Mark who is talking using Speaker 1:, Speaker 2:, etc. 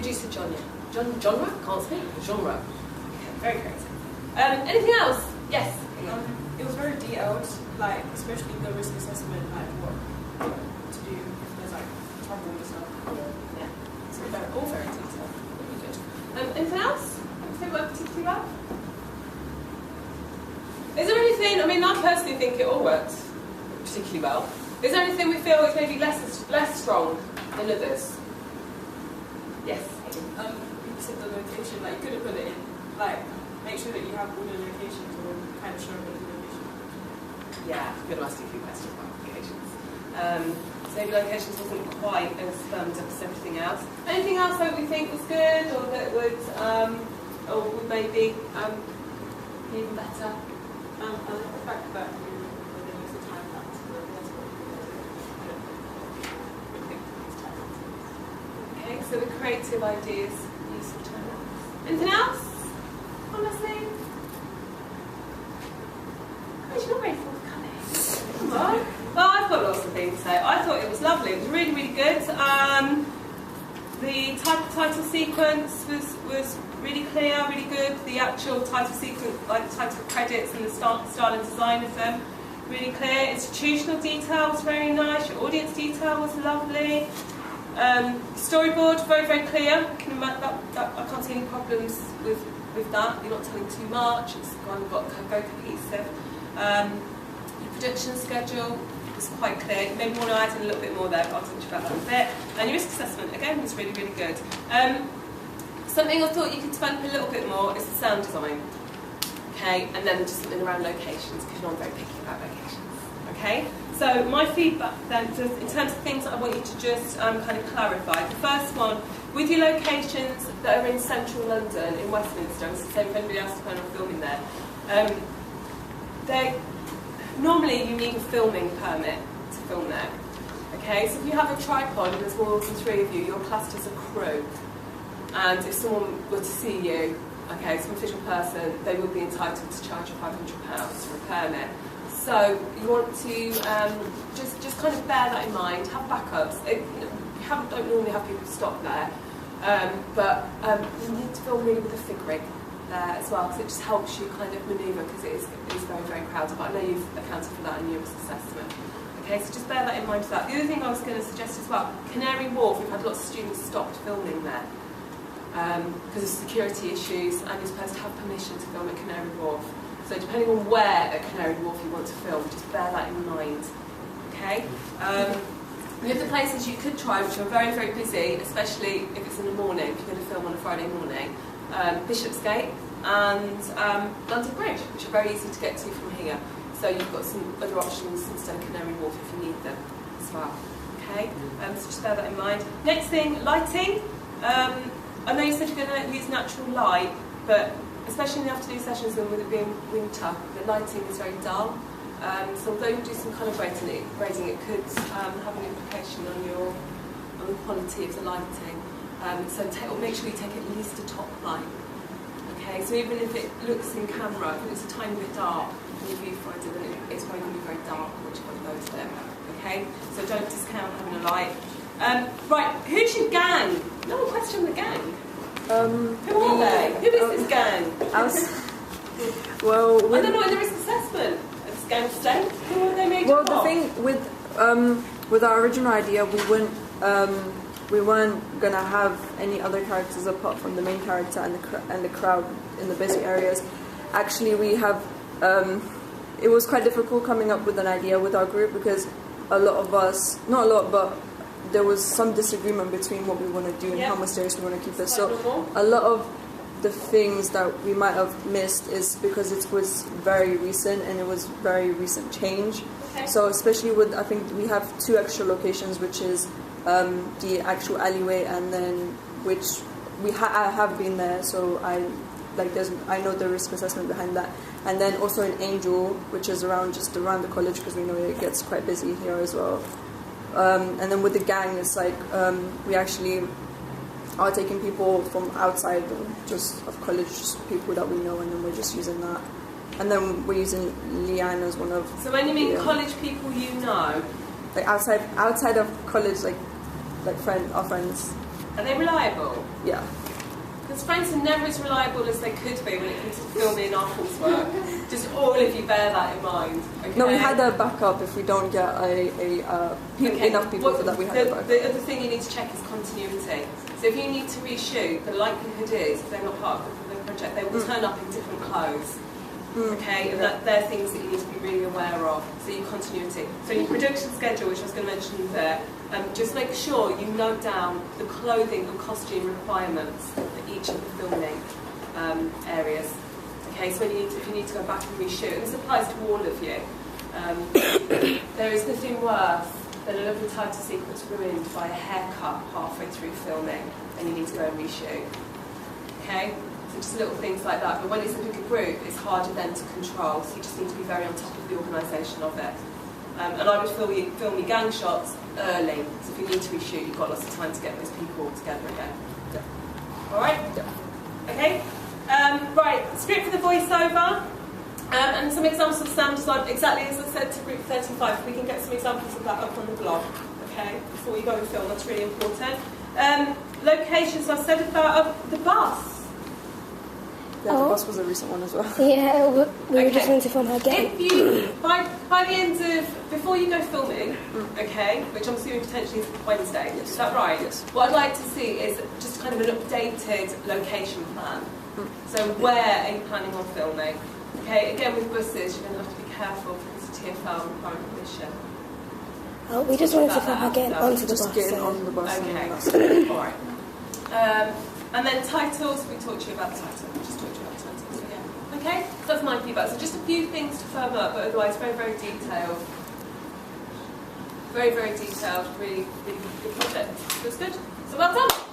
Speaker 1: producer genre. Genre? Can't speak. Genre. Okay, very creative. Anything else? Yes.
Speaker 2: It was very detailed, like especially the risk assessment, like what to do if there's like trouble and stuff.
Speaker 1: Yeah.
Speaker 2: So all very detailed.
Speaker 1: Really good. Anything else? Anything worked particularly well? Is there anything? I mean, I personally think it all worked particularly well. Is there anything we feel is maybe less strong than others? Yes.
Speaker 2: You said the location, like you could have put it in, like make sure that you have all the locations or kind of show the location.
Speaker 1: Yeah, I'm going to ask you a few questions about locations. So maybe locations wasn't quite as firmed up as everything else. Anything else that we think was good or that would maybe be even better?
Speaker 2: I like the fact that you use the time lapse for that's what you
Speaker 1: Okay, so the creative ideas, use of time lapse. Anything else? Honestly? Oh, you're not very forthcoming. Come on. Well, I've got lots of things to say. I thought it was lovely. It was really, really good. The title sequence was really clear, really good. The actual title sequence, like the title credits and the style and design of them, really clear. Institutional detail was very nice. Your audience detail was lovely. Storyboard, very, very clear. I can't see any problems with that. You're not telling too much. It's kind of got very cohesive. Your production schedule was quite clear. You maybe want to add in a little bit more there, but I'll talk to you about that in a bit. And your risk assessment, again, was really, really good. Something I thought you could develop a little bit more is the sound design. Okay, and then just something around locations, because you know I'm very picky about locations. Okay, so my feedback then, just in terms of things that I want you to just kind of clarify. The first one, with your locations that are in central London, in Westminster, it's the same if anybody else is planning on filming there, normally you need a filming permit to film there. Okay, so if you have a tripod and there's more than 3 of you, you're classed as a crew. And if someone were to see you, okay, some official person, they would be entitled to charge you £500 for a permit. So you want to just kind of bear that in mind, have backups. Don't normally have people stop there, but you need to film really with a fig rig there as well, because it just helps you kind of manoeuvre, because it is very, very crowded. But I know you've accounted for that in your risk assessment. Okay, so just bear that in mind for that. The other thing I was going to suggest as well, Canary Wharf, we've had lots of students stopped filming there because of security issues, and you're supposed to have permission to film at Canary Wharf. So depending on where at Canary Wharf you want to film, just bear that in mind. Okay? The other places you could try, which are very, very busy, especially if it's in the morning, if you're going to film on a Friday morning, Bishopsgate and London Bridge, which are very easy to get to from here. So you've got some other options instead of Canary Wharf if you need them as well. Okay? So just bear that in mind. Next thing, lighting. I know you said you're going to use natural light, but especially in the afternoon sessions and with it being winter, the lighting is very dull. So although you do some kind of grading, it could have an implication on the quality of the lighting. So make sure you take at least a top light. Okay, so even if it looks in camera, if it's a tiny bit dark in your viewfinder, then it's probably going to be very dark, which one goes there. Okay, so don't discount having a light. Right, who's your gang? No one questioned the gang. Who are they? Who is this gang?
Speaker 3: Well,
Speaker 1: I don't know in the risk assessment. It's gang state. Who are they made
Speaker 3: well,
Speaker 1: of?
Speaker 3: the thing with our original idea, we weren't gonna have any other characters apart from the main character and the crowd in the busy areas. Actually, we have. It was quite difficult coming up with an idea with our group because a lot of us, not a lot, but there was some disagreement between what we want to do and how mysterious we want to keep it. So a lot of the things that we might have missed is because it was very recent and it was very recent change. Okay. So especially with, I think we have 2 extra locations, which is the actual alleyway, and then which I have been there, so I know the risk assessment behind that, and then also in Angel, which is just around the college, because we know it gets quite busy here as well. And then with the gang, it's like we actually are taking people from outside of college, just people that we know, and then we're just using that. And then we're using Leanne as one of.
Speaker 1: So when you mean college people, you know,
Speaker 3: like outside of college, like our friends.
Speaker 1: Are they reliable?
Speaker 3: Yeah.
Speaker 1: Because phones are never as reliable as they could be when it comes to filming our coursework. Just all of you bear that in mind. Okay?
Speaker 3: No, we had a backup if we don't get enough people for that. We had a backup.
Speaker 1: The other thing you need to check is continuity. So if you need to reshoot, the likelihood is, if they're not part of the project, they will turn up in different clothes. Okay, and they're things that you need to be really aware of. So your continuity. So your production schedule, which I was going to mention there, just make sure you note down the clothing and costume requirements for each of the filming areas. Okay, so if you need to go back and reshoot, and this applies to all of you, there is nothing worse than a lovely title sequence ruined by a haircut halfway through filming, and you need to go and reshoot. Okay? So just little things like that. But when it's a bigger group, it's harder then to control, so you just need to be very on top of the organisation of it. And I would film your gang shots early, so if you need to reshoot, you've got lots of time to get those people together again.
Speaker 3: Yeah.
Speaker 1: Alright?
Speaker 3: Yeah.
Speaker 1: Okay? Right, script for the voiceover. And some examples of sound design, exactly as I said to group 35. We can get some examples of that up on the blog, okay, before you go and film. That's really important. Locations, I've said about the bus.
Speaker 3: Yeah, the bus was a recent one as well.
Speaker 4: Yeah, we were just going to film her again.
Speaker 1: If you, by the end of, before you go filming, okay, which I'm assuming potentially is Wednesday,
Speaker 3: Yes.
Speaker 1: is that right?
Speaker 3: Yes.
Speaker 1: What I'd like to see is just kind of an updated location plan. So where are you planning on filming? Okay, again with buses, you're going to have to be careful because of TfL requiring permission.
Speaker 4: Oh, we just wanted to film her getting onto the
Speaker 3: Just
Speaker 4: bus.
Speaker 3: getting
Speaker 4: so-
Speaker 3: on the bus.
Speaker 1: Okay,
Speaker 3: And that's it.
Speaker 1: alright. And then titles, we talked to you about the title. We just talked to you about the titles, so yeah. Okay, so that's my feedback. So just a few things to firm up, but otherwise very, very detailed. Very, very detailed, really, really good project. Feels good. So well done.